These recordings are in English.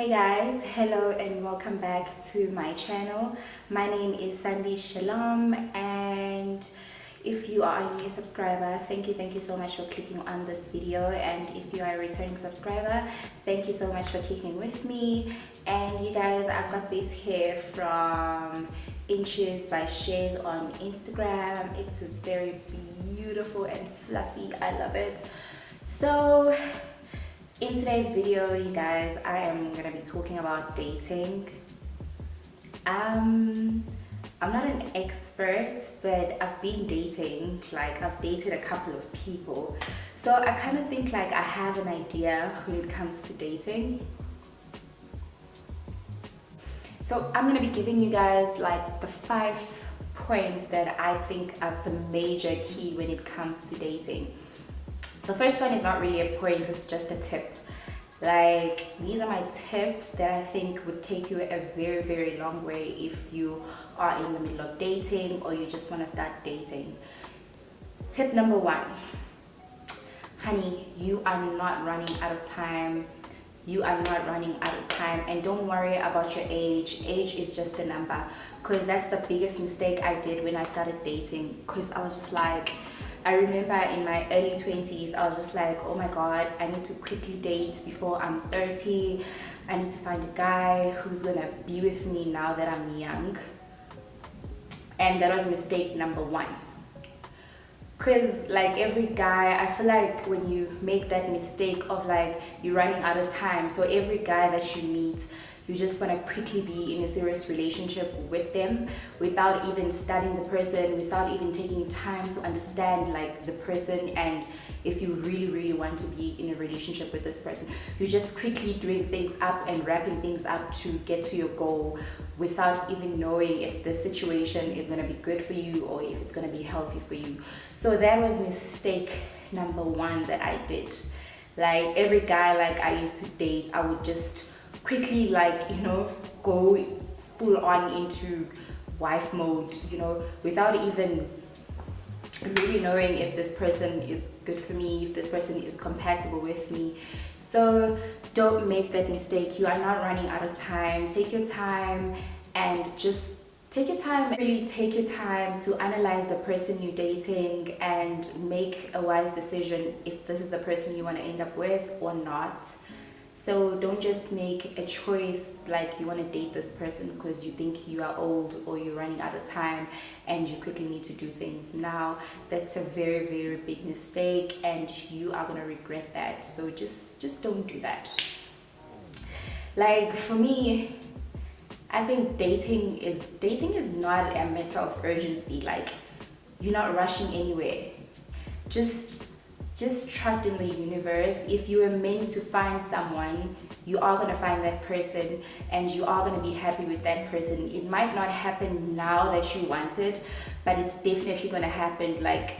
Hey guys, hello and welcome back to my channel. My name is Sandy Shalom, and if you are a new subscriber, thank you so much for clicking on this video. And if you are a returning subscriber, thank you so much for kicking with me. And you guys, I got this hair from Inches by Shays on Instagram. It's very beautiful and fluffy. I love it. So in today's video, you guys, I am gonna be talking about dating. I'm not an expert, but I've been dating. Like, I've dated a couple of people, so I kind of think like I have an idea when it comes to dating. So I'm gonna be giving you guys like the 5 points that I think are the major key when it comes to dating. The first one is not really a point, it's just a tip. Like, these are my tips that I think would take you a very long way if you are in the middle of dating or you just want to start dating. Tip number 1, honey, you are not running out of time. You are not running out of time, and don't worry about your age. Age is just a number, because that's the biggest mistake I did when I started dating. Because I was just like, I remember in my early 20s, I was just like, oh my god, I need to quickly date before I'm 30. I need to find a guy who's gonna be with me now that I'm young. And that was mistake number 1. Because like every guy, I feel like when you make that mistake of like you're running out of time, so every guy that you meet, you just want to quickly be in a serious relationship with them without even studying the person, without even taking time to understand like the person, and if you really want to be in a relationship with this person. You're just quickly doing things up and wrapping things up to get to your goal without even knowing if the situation is going to be good for you or if it's going to be healthy for you. So that was mistake number 1 that I did. Like, every guy like I used to date, I would just quickly, like, you know, go full on into wife mode, you know, without even really knowing if this person is good for me, if this person is compatible with me. So don't make that mistake. You are not running out of time. Take your time, and just take your time, really take your time to analyze the person you're dating and make a wise decision if this is the person you want to end up with or not. So don't just make a choice like you want to date this person because you think you are old or you're running out of time and you quickly need to do things now. That's a very big mistake, and you are going to regret that. So just don't do that. Like, for me, I think dating is not a matter of urgency. Like, you're not rushing anywhere. Just trust in the universe. If you are meant to find someone, you are going to find that person, and you are going to be happy with that person. It might not happen now that you want it, but it's definitely going to happen, like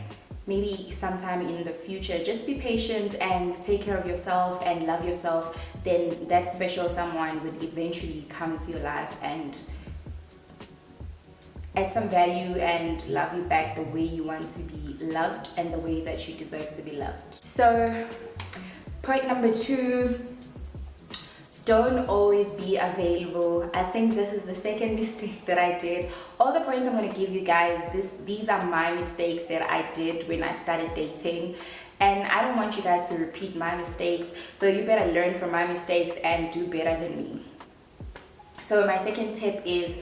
maybe sometime in the future. Just be patient and take care of yourself and love yourself. Then that special someone would eventually come into your life and add some value and love you back the way you want to be loved and the way that you deserve to be loved. So point number 2, don't always be available. I think this is the second mistake that I did. All the points I'm going to give you guys, these are my mistakes that I did when I started dating, and I don't want you guys to repeat my mistakes. So you better learn from my mistakes and do better than me. So my second tip is,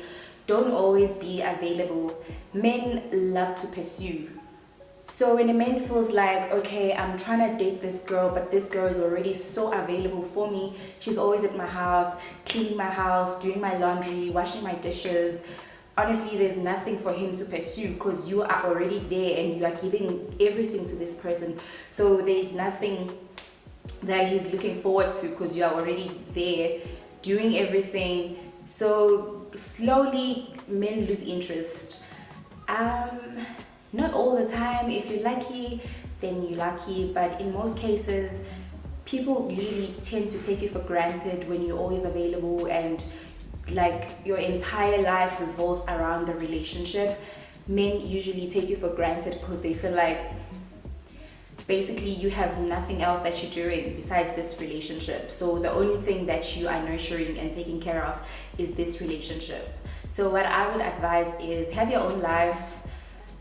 don't always be available. Men love to pursue. So when a man feels like, okay, I'm trying to date this girl, but this girl is already so available for me. She's always at my house, cleaning my house, doing my laundry, washing my dishes. Honestly, there's nothing for him to pursue because you are already there and you are giving everything to this person. So there's nothing that he's looking forward to because you are already there doing everything. So slowly men lose interest. Not all the time. If you're lucky, then you're lucky, but in most cases people usually tend to take you for granted when you're always available and like your entire life revolves around the relationship. Men usually take you for granted because they feel like basically you have nothing else that you're doing besides this relationship. So the only thing that you are nurturing and taking care of is this relationship. So what I would advise is have your own life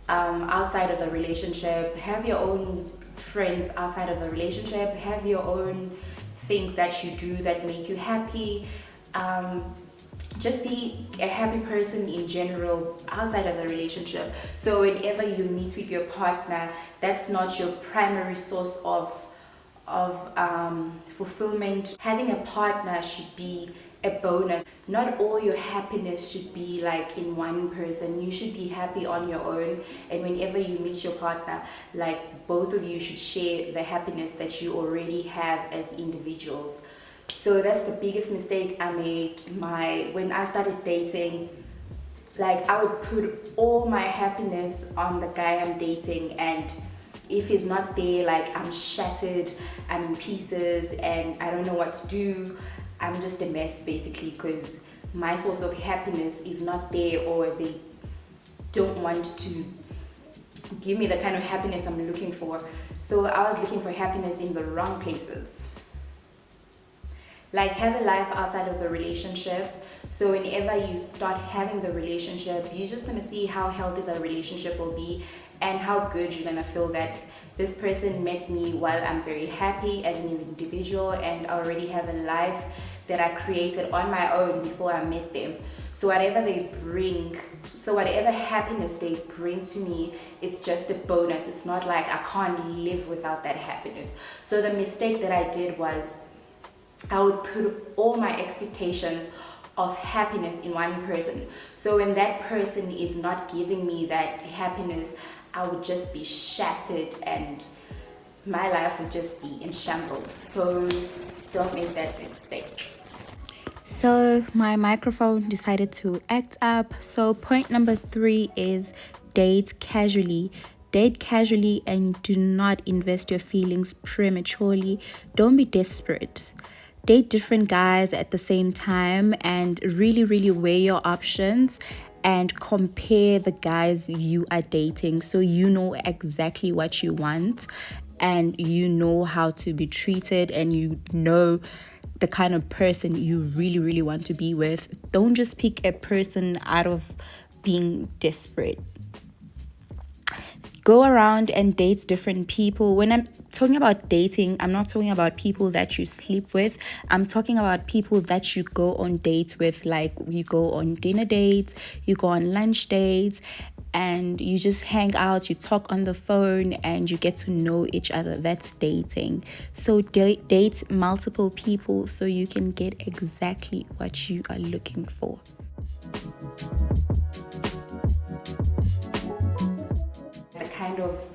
outside of the relationship, have your own friends outside of the relationship, have your own things that you do that make you happy. Just be a happy person in general outside of the relationship. So whenever you meet with your partner, that's not your primary source of fulfillment. Having a partner should be a bonus. Not all your happiness should be like in one person. You should be happy on your own, and whenever you meet your partner, like both of you should share the happiness that you already have as individuals. So that's the biggest mistake I made. When I started dating, like I would put all my happiness on the guy I'm dating, and if he's not there, like I'm shattered, I'm in pieces, and I don't know what to do. I'm just a mess basically, because my source of happiness is not there, or they don't want to give me the kind of happiness I'm looking for. So I was looking for happiness in the wrong places. Like have a life outside of the relationship. So whenever you start having the relationship, you're just gonna see how healthy the relationship will be and how good you're gonna feel that this person met me while I'm very happy as an individual, and I already have a life that I created on my own before I met them. So whatever happiness they bring to me, it's just a bonus. It's not like I can't live without that happiness. So the mistake that I did was I would put all my expectations of happiness in one person. So when that person is not giving me that happiness, I would just be shattered and my life would just be in shambles. So don't make that mistake. So my microphone decided to act up. So point number 3 is date casually. Date casually and do not invest your feelings prematurely. Don't be desperate. Date different guys at the same time and really weigh your options and compare the guys you are dating, so you know exactly what you want and you know how to be treated and you know the kind of person you really want to be with. Don't just pick a person out of being desperate. Go around and date different people. When I'm talking about dating, I'm not talking about people that you sleep with. I'm talking about people that you go on dates with, like you go on dinner dates, you go on lunch dates, and you just hang out, you talk on the phone, and you get to know each other. That's dating. So date multiple people so you can get exactly what you are looking for. Kind of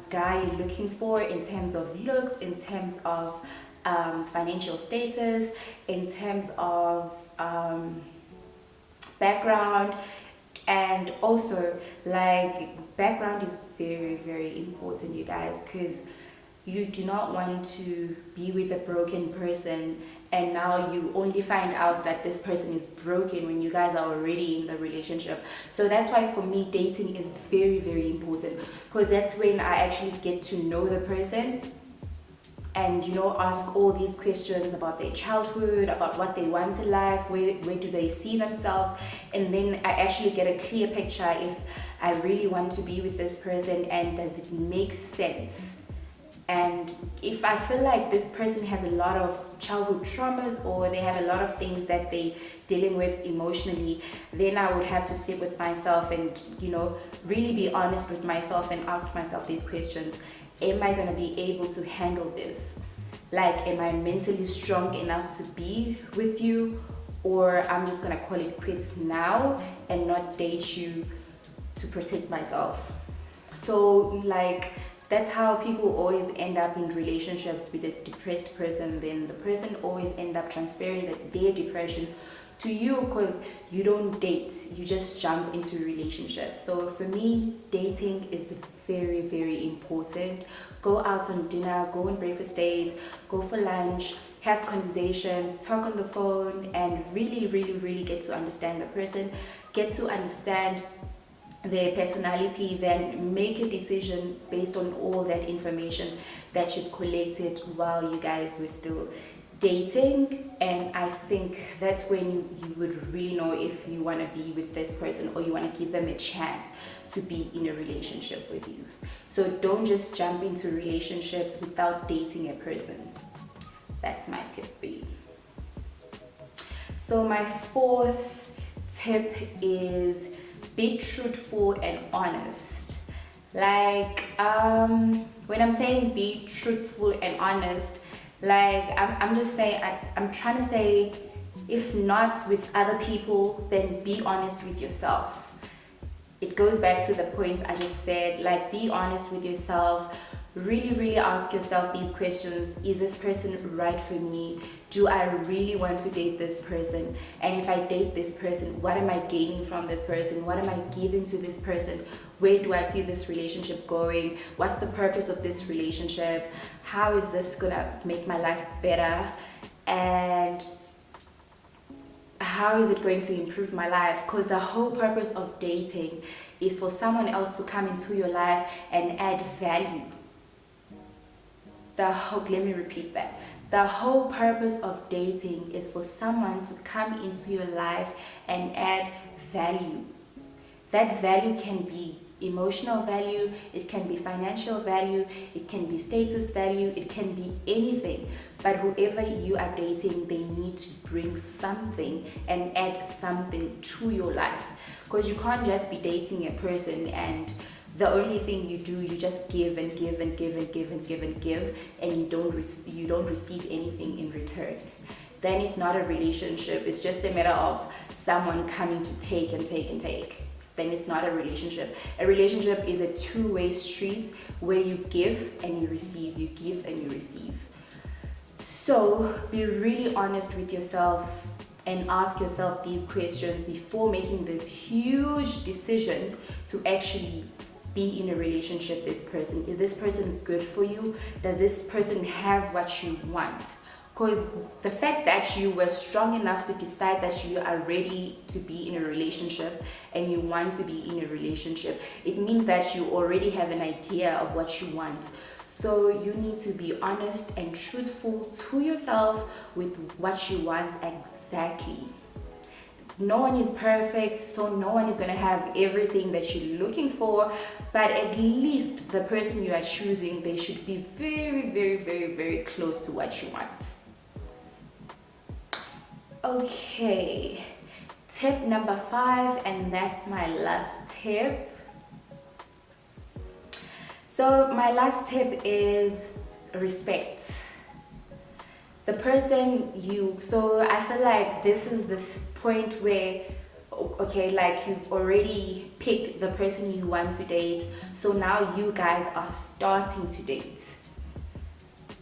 guy you're looking for in terms of looks, in terms of financial status, in terms of background, and also like background is very important, you guys, because you do not want to be with a broken person and now you only find out that this person is broken when you guys are already in the relationship. So that's why for me dating is very important, because that's when I actually get to know the person and ask all these questions about their childhood, about what they want in life, where do they see themselves, and then I actually get a clear picture if I really want to be with this person and does it make sense. And if I feel like this person has a lot of childhood traumas or they have a lot of things that they're dealing with emotionally, then I would have to sit with myself and, really be honest with myself and ask myself these questions. Am I going to be able to handle this? Like, am I mentally strong enough to be with you? Or I'm just going to call it quits now and not date you to protect myself. So, that's how people always end up in relationships with a depressed person. Then the person always end up transferring their depression to you, because you don't date, you just jump into relationships. So for me, dating is very important. Go out on dinner, go on breakfast dates, go for lunch, have conversations, talk on the phone, and really get to understand the person, get to understand their personality, then make a decision based on all that information that you've collected while you guys were still dating. And I think that's when you would really know if you want to be with this person or you want to give them a chance to be in a relationship with you. So don't just jump into relationships without dating a person. That's my tip for you. So my fourth tip is be truthful and honest. Like when I'm saying be truthful and honest, like I'm just saying, I'm trying to say, if not with other people, then be honest with yourself. It goes back to the point I just said, like be honest with yourself. Really ask yourself these questions. Is this person right for me? Do I really want to date this person? And if I date this person, what am I gaining from this person? What am I giving to this person? Where do I see this relationship going? What's the purpose of this relationship? How is this gonna make my life better? And how is it going to improve my life? Because the whole purpose of dating is for someone else to come into your life and add value. Let me repeat that. The whole purpose of dating is for someone to come into your life and add value. That value can be emotional value, it can be financial value, it can be status value, it can be anything. But whoever you are dating, they need to bring something and add something to your life. Because you can't just be dating a person and the only thing you do, you just give and give and give and give and give and give, and you don't receive anything in return. Then it's not a relationship. It's just a matter of someone coming to take and take and take. Then it's not a relationship. A relationship is a two-way street where you give and you receive, you give and you receive. So be really honest with yourself and ask yourself these questions before making this huge decision to actually be in a relationship with this person. Is this person good for you? Does this person have what you want? Because the fact that you were strong enough to decide that you are ready to be in a relationship and you want to be in a relationship, it means that you already have an idea of what you want. So you need to be honest and truthful to yourself with what you want exactly. No one is perfect, so no one is going to have everything that you're looking for, but at least the person you are choosing, they should be very close to what you want. Okay, tip number 5, and that's my last tip. So my last tip is respect. The person so I feel like this is this point where, okay, like you've already picked the person you want to date, so now you guys are starting to date.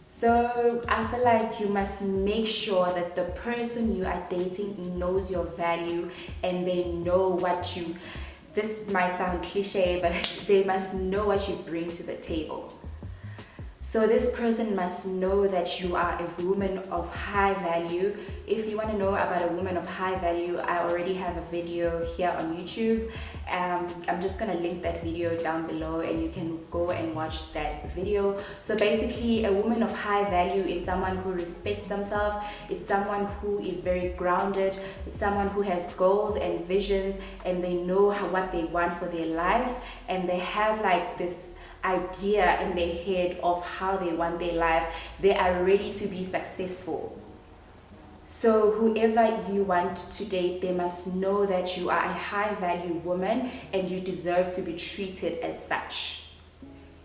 So I feel like you must make sure that the person you are dating knows your value and they know what you, this might sound cliche, but they must know what you bring to the table. So this person must know that you are a woman of high value. If you want to know about a woman of high value, I already have a video here on YouTube. I'm just going to link that video down below and you can go and watch that video. So basically, a woman of high value is someone who respects themselves. It's someone who is very grounded. It's someone who has goals and visions and they know what they want for their life, and they have like this idea in their head of how they want their life. They are ready to be successful. So whoever you want to date, they must know that you are a high value woman and you deserve to be treated as such.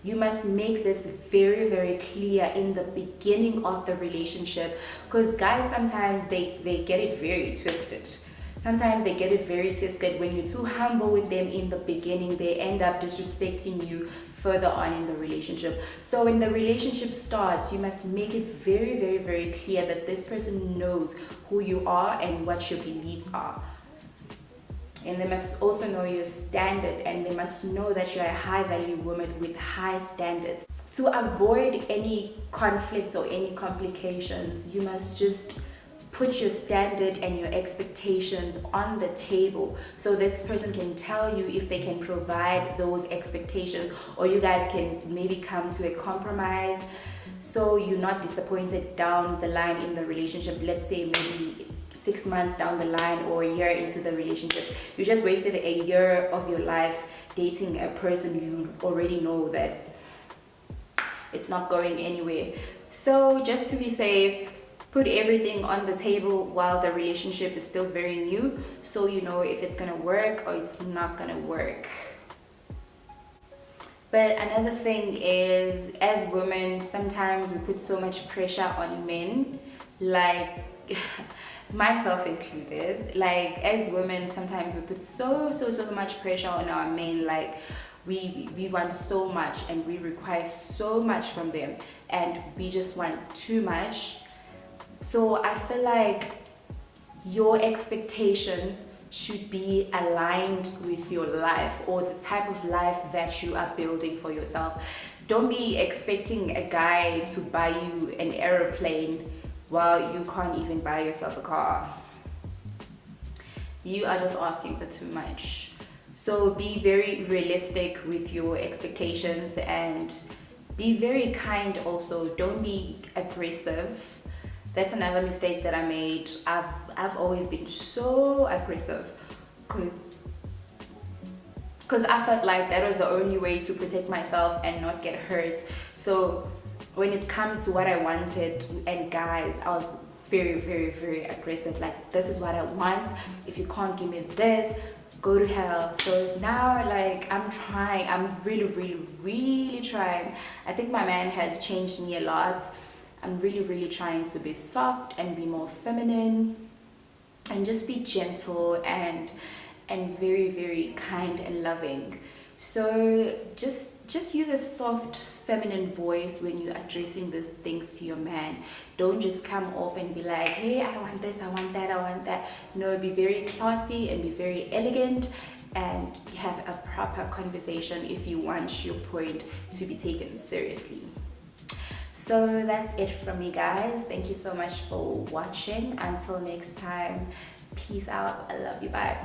You must make this very clear in the beginning of the relationship, because guys, sometimes they get it very twisted. Sometimes they get it very twisted. When you're too humble with them in the beginning, they end up disrespecting you further on in the relationship. So when the relationship starts, you must make it very clear that this person knows who you are and what your beliefs are. And they must also know your standard, and they must know that you're a high value woman with high standards. To avoid any conflicts or any complications, you must just put your standard and your expectations on the table so this person can tell you if they can provide those expectations, or you guys can maybe come to a compromise so you're not disappointed down the line in the relationship. Let's say maybe 6 months down the line or a year into the relationship, you just wasted a year of your life dating a person you already know that it's not going anywhere. So just to be safe, put everything on the table while the relationship is still very new, so you know if it's gonna work or it's not gonna work. But another thing is, as women, sometimes we put so much pressure on men, like myself included. Like as women, sometimes we put so much pressure on our men. Like we want so much and we require so much from them, and we just want too much. So I feel like your expectations should be aligned with your life or the type of life that you are building for yourself. Don't be expecting a guy to buy you an aeroplane while you can't even buy yourself a car. You are just asking for too much. So be very realistic with your expectations and be very kind also. Don't be aggressive. That's another mistake that I made. I've always been so aggressive because I felt like that was the only way to protect myself and not get hurt. So when it comes to what I wanted and guys, I was very aggressive. Like, this is what I want. If you can't give me this, go to hell. So now, like, I'm really trying. I think my man has changed me a lot. I'm really trying to be soft and be more feminine and just be gentle and very kind and loving. So just use a soft feminine voice when you're addressing these things to your man. Don't just come off and be like, hey, I want this, I want that, I want that. No, be very classy and be very elegant and have a proper conversation if you want your point to be taken seriously. So that's it from me, guys. Thank you so much for watching. Until next time, peace out. I love you. Bye.